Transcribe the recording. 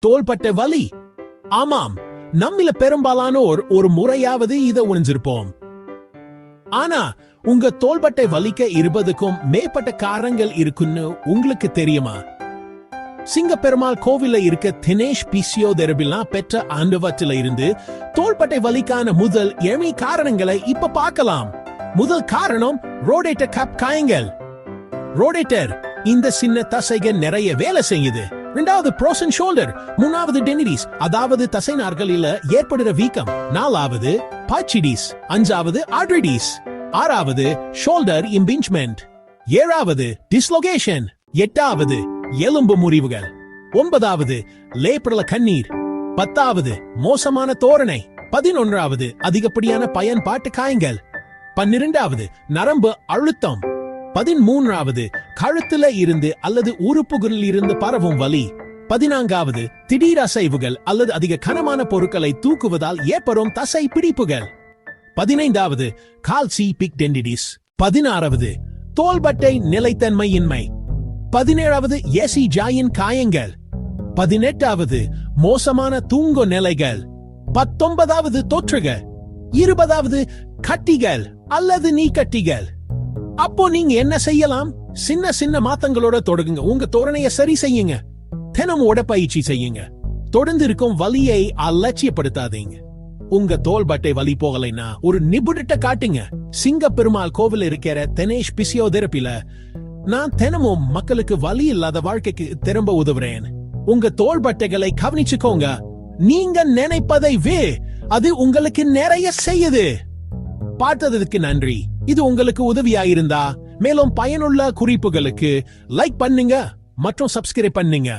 தோள்பட்டை வலி. ஆமாம், நம்மில பெரும்பாலானோர் ஒரு முறையாவது இதை உணர்ந்திருப்போம். ஆனா உங்க தோள்பட்டை வலிக்க 20க்கும் மேற்பட்ட காரணங்கள் இருக்குன்னு உங்களுக்கு தெரியுமா? சிங்கப்பெருமாள் கோவில்ல இருக்க தினேஷ் பிசியோதெரபிலாம் பெற்ற அனுபவத்தில இருந்து தோள்பட்டை வலிக்கான முதல் 7 காரணங்களை இப்ப பார்க்கலாம். முதல் காரணம் ரோடேட்டர் கப் காயங்கள். ரோடேட்டர் இந்த சின்ன தசைகள் நிறைய வேலை செய்யுது. இரண்டாவது ப்ரோசன் ஷோல்டர். மூணாவது டெனிடிஸ், அதாவது தசை நார்களில ஏற்படுற வீக்கம். நாலாவது பாச்சிடிஸ். அஞ்சாவது ஆர்ட்ரிடிஸ். ஆறாவது ஷோல்டர் இம்பிஞ்ச்மெண்ட். ஏழாவது டிஸ்லோகேஷன். எட்டாவது எலும்பு முறிவுகள். 9வது லேப்ரல கண்ணீர். 10வது மோசமான தோரணை. 11வது அதிகப்படியான பயன்பாட்டு காயங்கள். 12வது நரம்பு அழுத்தம். 13வது கழுத்துல இருந்து அல்லது உறுப்புகளில் இருந்து பரவும் வலி. 14வது திடீர் அசைவுகள் அல்லது அதிக கனமான பொருட்களை தூக்குவதால் ஏற்படும் தசை பிடிப்புகள். 15வது கால்சிபிக் டெண்டிடிஸ். 16வது தோள்பட்டை நிலைத்தன்மையின்மை. 17வது எசி ஜாயின் காயங்கள். 18வது மோசமான தூங்கு நிலைகள். 19வது தொற்றுகள். 20வது கட்டிகள் அல்லது நீக்கட்டிகள். அப்போ நீங்க என்ன செய்யலாம்? சின்ன சின்ன மாத்தங்களோட தொடங்குங்க. உங்க தோரணையை சரி செய்யுங்க. தினமும் உடற்பயிற்சி செய்யுங்க. தொடர்ந்து இருக்கும் வலியை அலட்சியப்படுத்தாதீங்க. உங்க தோள்பட்டை வலி போகலைன்னா ஒரு நிபுணர்கிட்ட காட்டுங்க. சிங்கப்பெருமாள் கோவில் இருக்கிற தினேஷ் பிசியோதெரபில நான் தினமும் மக்களுக்கு வலி இல்லாத வாழ்க்கைக்கு திரும்ப உதவுறேன். உங்க தோள்பட்டைகளை கவனிச்சுக்கோங்க. நீங்க நினைப்பதை அது உங்களுக்கு நிறைய செய்யுது. பார்த்ததுக்கு நன்றி. இது உங்களுக்கு உதவியாயிருந்தா மேலும் பயனுள்ள குறிப்புகளுக்கு லைக் பண்ணுங்க மற்றும் சப்ஸ்கிரைப் பண்ணுங்க.